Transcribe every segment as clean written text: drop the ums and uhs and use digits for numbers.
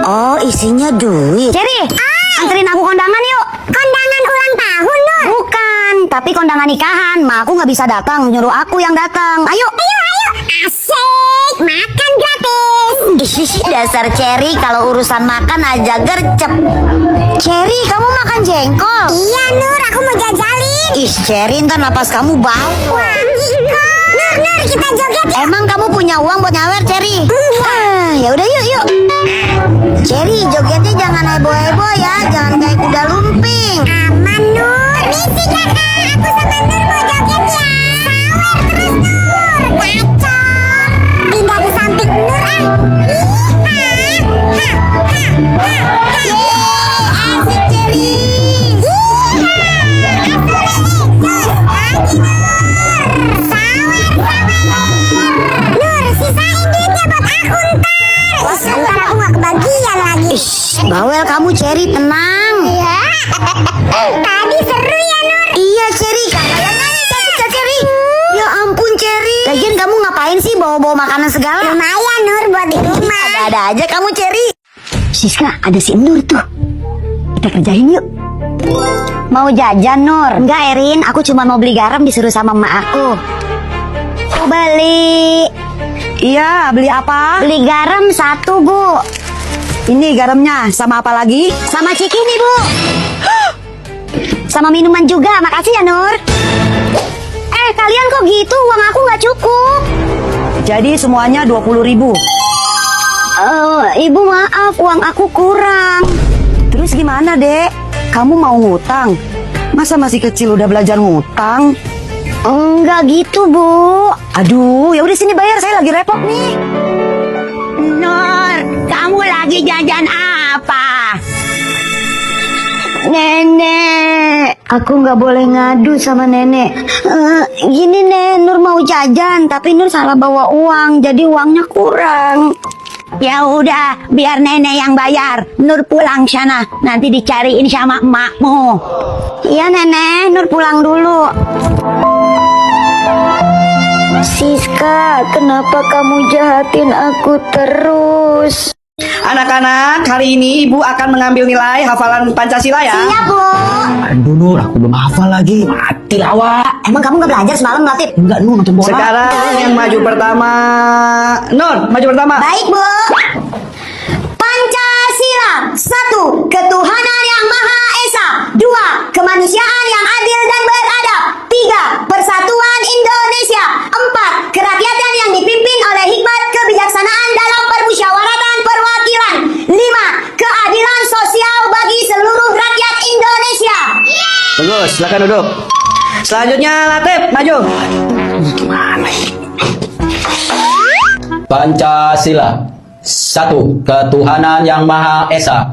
Oh, isinya duit. Cherry, anterin aku kondangan yuk. Kondangan ulang tahun, Nur? Bukan, tapi kondangan nikahan. Ma aku nggak bisa datang, nyuruh aku yang datang. Ayo. Asik, makan gratis. Ih, dasar Cherry, kalau urusan makan aja gercep. Cherry, kamu makan jengkol? Iya, Nur, aku mau jajalin. Ih, Cherry, ntar napas kamu bau. Wah, ikut. Nur, kita joget yuk. Emang kamu punya uang buat nyawer, Cherry? Ya udah yuk. Cherry, jogetnya jangan heboh-heboh ya, jangan kayak kuda lumping. Aman, Nur. Misi kakak, aku sama Nur mau joget ya. Sawer terus, Nur. Gacor. Pindah ke samping Nur, Asik, Cherry. Nur, sisain duitnya buat aku ntar. Ntar aku gak kebagian lagi. Bawel kamu, Cherry, tenang. Ya. Tadi seru ya, Nur. Iya, Cherry, kakaknya nyanyi cantik, Cherry. Ya ampun, Cherry. Lagian kamu ngapain sih bawa-bawa makanan segala? Lumayan, Nur, buat di rumah. Ada aja kamu, Cherry. Siska, ada si Nur tuh. Kita kerjain yuk. Mau jajan, Nur? Enggak, Erin. Aku cuma mau beli garam disuruh sama emak aku. Mau beli. Iya, beli apa? Beli garam 1, Bu. Ini garamnya, sama apa lagi? Sama ciki nih, Bu. Sama minuman juga. Makasih ya, Nur. Kalian kok gitu? Uang aku nggak cukup. Jadi semuanya 20.000. Ibu maaf, uang aku kurang. Terus gimana, Dek? Kamu mau ngutang? Masa masih kecil udah belajar ngutang? Enggak gitu, Bu. Aduh, ya udah sini bayar, saya lagi repot nih. Nur, kamu lagi jajan apa? Nenek, aku nggak boleh ngadu sama nenek. Gini, Nek, Nur mau jajan, tapi Nur salah bawa uang, jadi uangnya kurang. Ya udah, biar nenek yang bayar. Nur pulang sana, nanti dicariin sama emakmu. Iya, Nenek, Nur pulang dulu. Siska, kenapa kamu jahatin aku terus? Anak-anak, hari ini Ibu akan mengambil nilai hafalan Pancasila ya. Siap, Bu. Aduh Nur, aku belum hafal lagi. Mati awak. Emang kamu nggak belajar semalam, Latif? Enggak Nur, nonton bola. Sekarang yang maju pertama. Nur, maju pertama. Baik, Bu. Pancasila. 1. Ketuhanan yang Maha Esa. 2. Kemanusiaan yang adil dan beradab. 3. Persatuan Indonesia. 4. Kerakyatan yang dipimpin oleh hikmat kebijaksanaan dalam permusyawaratan perwakilan. 5. Keadilan sosial bagi seluruh rakyat Indonesia. Bagus, silakan duduk. Selanjutnya Latif, maju. Gimana ini? Pancasila. 1. Ketuhanan yang Maha Esa.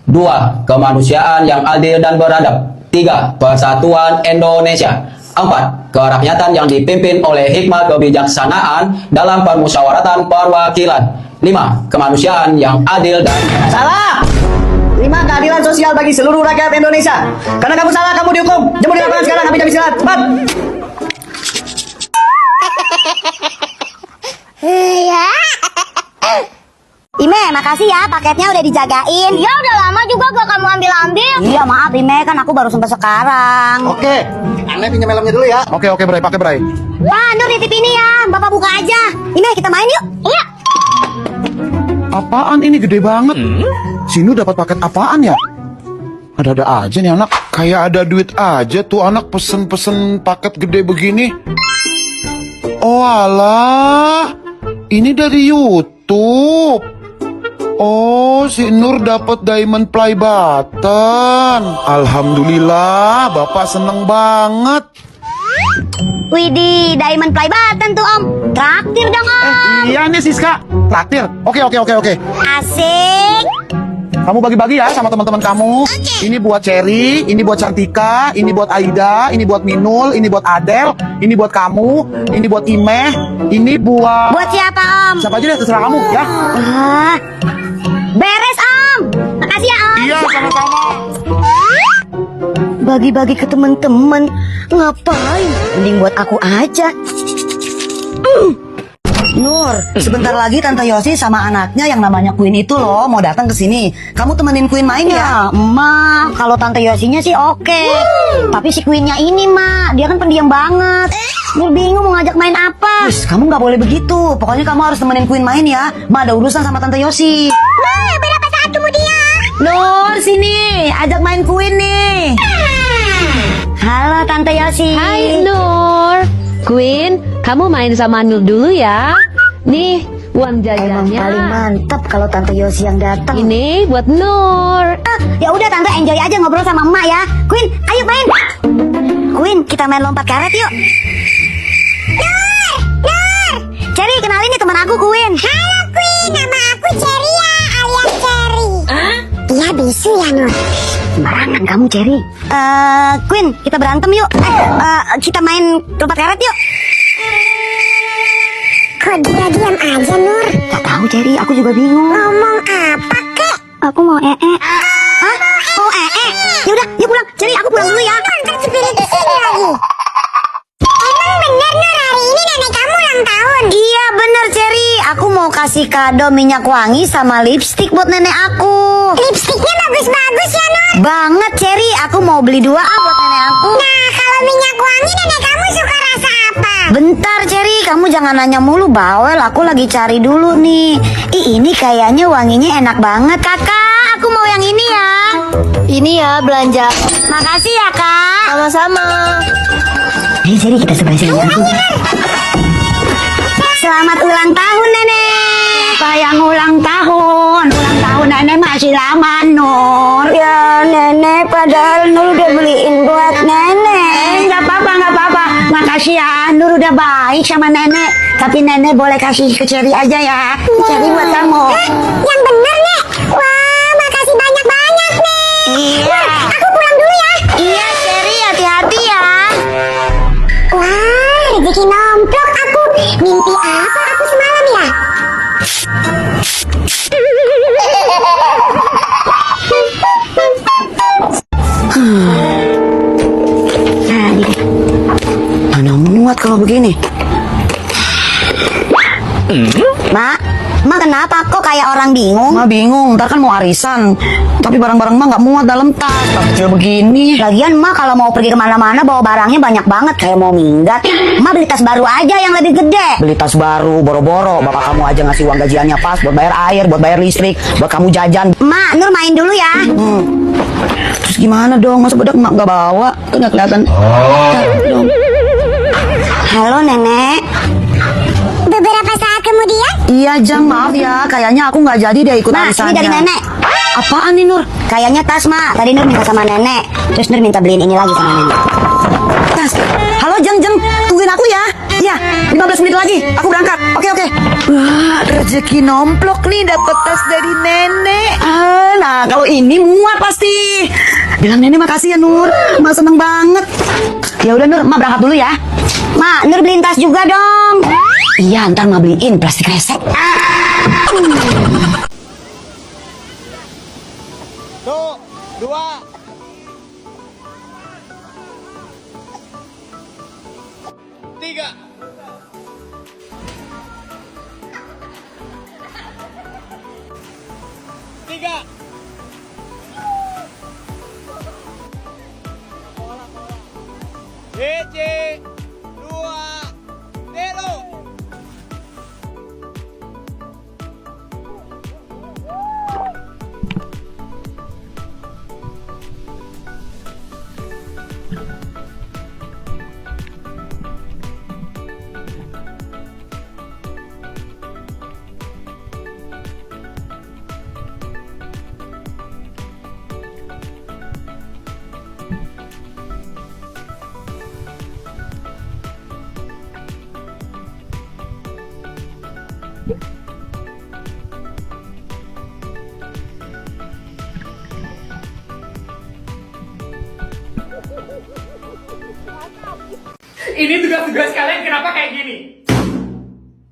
2. Kemanusiaan yang adil dan beradab. 3. Persatuan Indonesia. 4. Kerakyatan yang dipimpin oleh hikmat kebijaksanaan dalam permusyawaratan perwakilan. 5. Kemanusiaan yang adil dan... Salah. 5. Keadilan sosial bagi seluruh rakyat Indonesia. Karena kamu salah, kamu dihukum. Jemput di lapangan sekarang, habis istirahat. Cepat. Ime, makasih ya, paketnya udah dijagain. Ya udah lama juga gak kamu ambil-ambil. Iya maaf Ime, kan aku baru sempat sekarang. Oke, Ane pinjam helmnya dulu ya. Oke, Bray, pakai Bray. Wah, Nur nitip ini ya, Bapak buka aja. Ime, kita main yuk. Iya. Apaan ini gede banget? Sinu dapat paket apaan ya? Ada-ada aja nih anak. Kayak ada duit aja tuh anak pesen-pesen paket gede begini. Oh alah, ini dari YouTube. Oh, si Nur dapat diamond play button. Alhamdulillah, Bapak seneng banget. Widih, diamond play button tuh Om. Traktir dong Om. Iya nih Siska, traktir. Oke. Asik. Kamu bagi-bagi ya sama teman-teman kamu. Ini buat Cherry, ini buat Cantika, ini buat Aida, ini buat Minul, ini buat Adel, ini buat kamu, ini buat Imeh, ini buat... Buat siapa Om? Siapa aja deh, terserah kamu ya. Beres Om. Makasih ya Om. Iya, sama-sama. Bagi-bagi ke teman-teman. Ngapain? Mending buat aku aja. Nur, sebentar lagi Tante Yosi sama anaknya yang namanya Queen itu loh mau datang ke sini. Kamu temenin Queen main ya? Ma, kalau Tante Yosinya sih oke. Tapi si Queennya ini, Ma, dia kan pendiam banget. Nur bingung mau ngajak main apa. Wis, kamu nggak boleh begitu. Pokoknya kamu harus temenin Queen main ya. Ma ada urusan sama Tante Yosi. Nah, berapa saat kemudian? Nur, sini, ajak main Queen nih. Halo Tante Yosi. Hai Nur. Queen, kamu main sama Nur dulu ya. Nih, uang Emang jajannya. paling mantap kalau Tante Yosi yang datang. Ini buat Nur. Ya udah Tante, enjoy aja ngobrol sama emak ya. Queen, ayo main. Queen, kita main lompat karet yuk. Nur, Cherry, kenalin nih teman aku Queen. halo Queen, nama aku Ceria alias Cherry. Dia bisu ya Nur. Sembarangan kamu Cherry. Queen, kita berantem yuk. Kita main lompat karet yuk. Kok dia diam aja Nur? Gak tahu Cherry, aku juga bingung. Ngomong apa kek? Aku mau Hah? Mau Ya udah, yuk pulang. Cherry, aku pulang dulu ya. Ntar spirit di sini lagi. Emang bener Nur, hari ini nenek kamu ulang tahun. Iya bener Cherry, aku mau kasih kado minyak wangi sama lipstick buat nenek aku. Lipstiknya bagus-bagus ya Nur. Banget Cherry, aku mau beli 2 buat nenek aku. Nah, kalau minyak wangi nenek kamu suka rasa apa? Bentar Cherry, kamu jangan nanya mulu bawel, aku lagi cari dulu nih. Ini kayaknya wanginya enak banget kakak, aku mau yang ini ya. Ini ya belanja. Makasih ya kak. Sama-sama. Cherry, kita sebelah sini aku. Selamat ulang tahun nenek. Sayang ulang tahun. Ulang tahun nenek masih lama Nur. Ya nenek, padahal Nur udah beliin buat nenek. Nggak apa-apa, nggak apa-apa. Makasih ya, Nur udah baik sama nenek. Tapi nenek boleh kasih ke Cherry aja ya. Cherry buat kamu. Yang bener nek. Wah, makasih banyak-banyak nek. Iya. Aku pulang dulu ya. Iya Cherry, hati-hati ya. Wah, rezeki nomplok aku. Mimpi apa aku semalam ya? Mana muat kalau begini? Mak kenapa kok kayak orang bingung? Ma bingung, ntar kan mau arisan. Tapi barang-barang ma nggak muat dalam tas, tas kecil begini. Lagian Mak kalau mau pergi kemana-mana bawa barangnya banyak banget kayak mau minggat. Mak beli tas baru aja yang lebih gede. Beli tas baru, boro-boro. Bapak kamu aja ngasih uang gajiannya pas buat bayar air, buat bayar listrik, buat kamu jajan. Mak, Nur main dulu ya. Terus gimana dong? Masa bedak mak nggak bawa? Kan nggak kelihatan. Dong. Halo nenek. Beberapa saat kemudian, Iya Jang, maaf ya. Kayaknya aku nggak jadi deh ikut Mak, arisannya. ini dari nenek. Apaan nih Nur? Kayaknya tas Mak. Tadi Nur minta sama nenek. Terus Nur minta beliin ini lagi sama nenek. Tas. Halo Jang, tungguin aku ya. Iya, 15 menit lagi. Aku berangkat. Oke. Wah, rezeki nomplok nih dapat tas dari nenek. Nah, kalau ini muat pasti. Bilang nenek makasih ya Nur. Ma seneng banget. Ya udah Nur, Ma berangkat dulu ya. Mak, Nur beliin tas juga dong. Iya, ntar Ma beliin plastik resek. Tuh, 2. 3. Hiji, 2, 3. Ini tugas-tugas kalian kenapa kayak gini?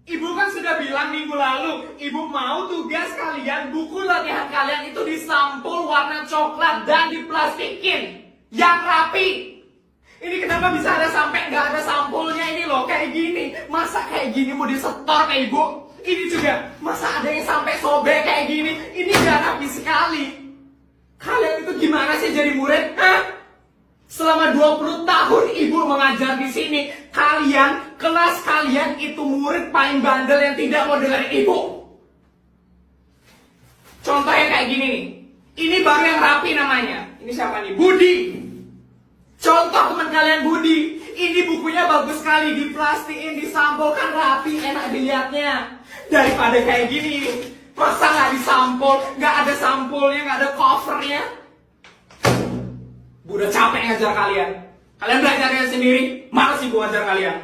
Ibu kan sudah bilang minggu lalu, ibu mau tugas kalian, buku latihan kalian itu disampul warna coklat dan diplastikin yang rapi. Ini kenapa bisa ada sampai nggak ada sampulnya ini loh kayak gini? Masa kayak gini mau disetor kayak ibu? Ini juga masa ada yang sampai sobek kayak gini? Ini nggak rapi sekali. Kalian itu gimana sih jadi murid? Hah? Selama 20 tahun ibu mengajar di sini, kelas kalian itu murid paling bandel yang tidak mau dengerin ibu. Contohnya kayak gini nih. Ini baru yang rapi namanya. Ini siapa nih? Budi. Contoh teman kalian Budi. Ini bukunya bagus sekali, diplastiin, disampulkan rapi, enak dilihatnya. Daripada kayak gini. Masa nggak disampul, nggak ada sampulnya, nggak ada covernya. Bu udah capek ngajar kalian. Kalian belajarnya sendiri, malas sih bu ngajar kalian.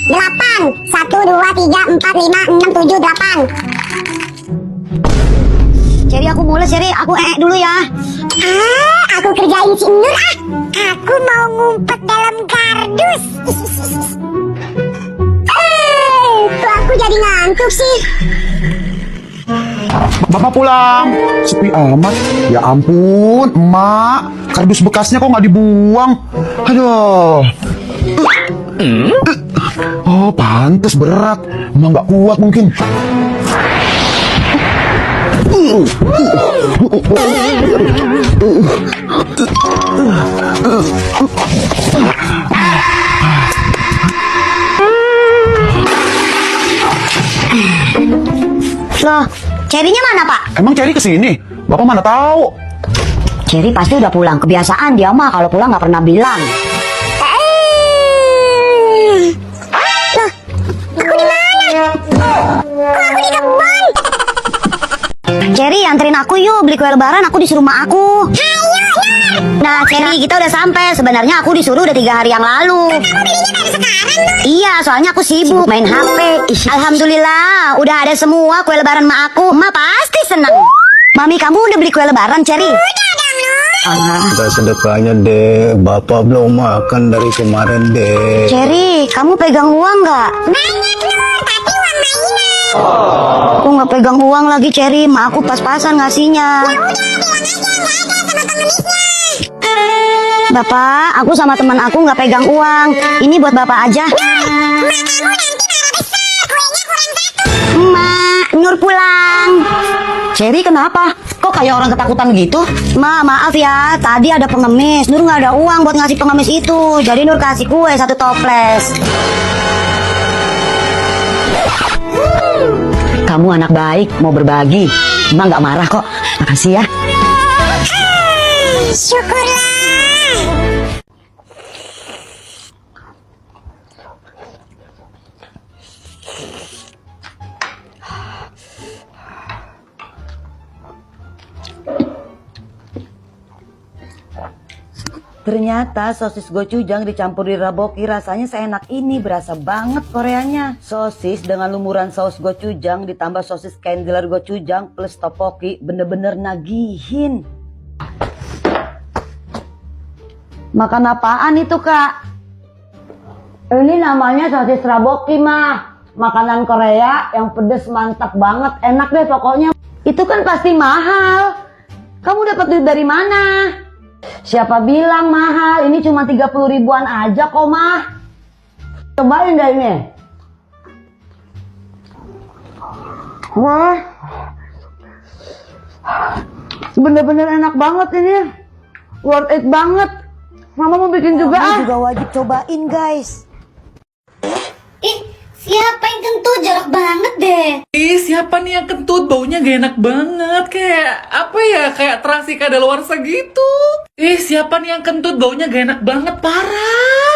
Delapan. 1, 2, 3, 4, 5, 6, 7, 8. Cherry, aku mulai, Cherry. Aku dulu ya. Aku kerjain si Nur ah. Aku mau ngumpet dalam kardus. Kok aku jadi ngantuk sih? Bapak pulang. Sepi amat. Ya ampun, emak. Kardus bekasnya kok nggak dibuang? Aduh. Oh, pantes berat. Emak nggak kuat mungkin. Loh, Cherry-nya mana, Pak? Emang Cherry kesini? Bapak mana tahu? Cherry pasti udah pulang. Kebiasaan dia mah kalau pulang nggak pernah bilang. Aku di mana? Kok aku di kebun? Cherry, anterin aku yuk beli kue lebaran. Aku disuruh mak aku. Nah, Cherry, kita udah sampai. Sebenarnya aku disuruh udah 3 hari yang lalu. Iya, soalnya aku sibuk main HP. Alhamdulillah, udah ada semua kue lebaran mak aku. Mak pasti senang. Mami, kamu udah beli kue lebaran, Cherry? Udah sedekahnya deh, bapak belum makan dari kemarin deh. Cherry, kamu pegang uang nggak? Banyak Nur, tapi uang mainan. Aku nggak pegang uang lagi, Cherry. Mak aku pas-pasan ngasihnya. Ya udah, bilang aja nggak ada sama pengemisnya. Bapak, aku sama teman aku nggak pegang uang. Ini buat bapak aja. Mak kamu nanti marah besar, kuenya kurang 1. Mak, Nur pulang. Cherry kenapa? Kok kayak orang ketakutan gitu? Ma, maaf ya, tadi ada pengemis. Nur nggak ada uang buat ngasih pengemis itu. Jadi Nur kasih kue 1 toples. Kamu anak baik, mau berbagi. Emang nggak marah kok. Makasih ya. Syukurlah. Ternyata sosis gochujang dicampur di raboki rasanya seenak ini, berasa banget Koreanya. Sosis dengan lumuran saus gochujang ditambah sosis kenjelar gochujang plus topoki bener-bener nagihin. Makan apaan itu, Kak? Ini namanya sosis raboki, mah. Makanan Korea yang pedes mantap banget, enak deh pokoknya. Itu kan pasti mahal. Kamu dapat duit dari mana? Siapa bilang mahal? Ini cuma 30 ribuan aja kok, mah. Cobain deh ini. Wah, bener-bener enak banget ini. Worth it banget. Mama mau bikin juga. Kamu juga wajib cobain, guys. Siapa yang kentut? Jorok banget deh. Ih, siapa nih yang kentut? Baunya gak enak banget. Kayak, apa ya? Kayak terasi kadaluarsa gitu. Ih, siapa nih yang kentut? Baunya gak enak banget, parah.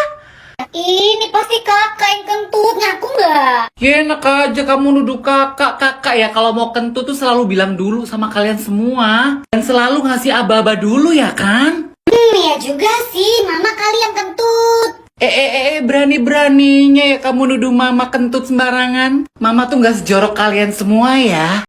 Ini pasti kakak yang kentut, ngaku nggak? Ya enak aja kamu nuduh kakak ya. Kalau mau kentut tuh selalu bilang dulu sama kalian semua. Dan selalu ngasih aba-aba dulu ya kan? Ya juga sih, mama kalian kentut. Berani-beraninya ya kamu nuduh mama kentut sembarangan. Mama tuh gak sejorok kalian semua ya.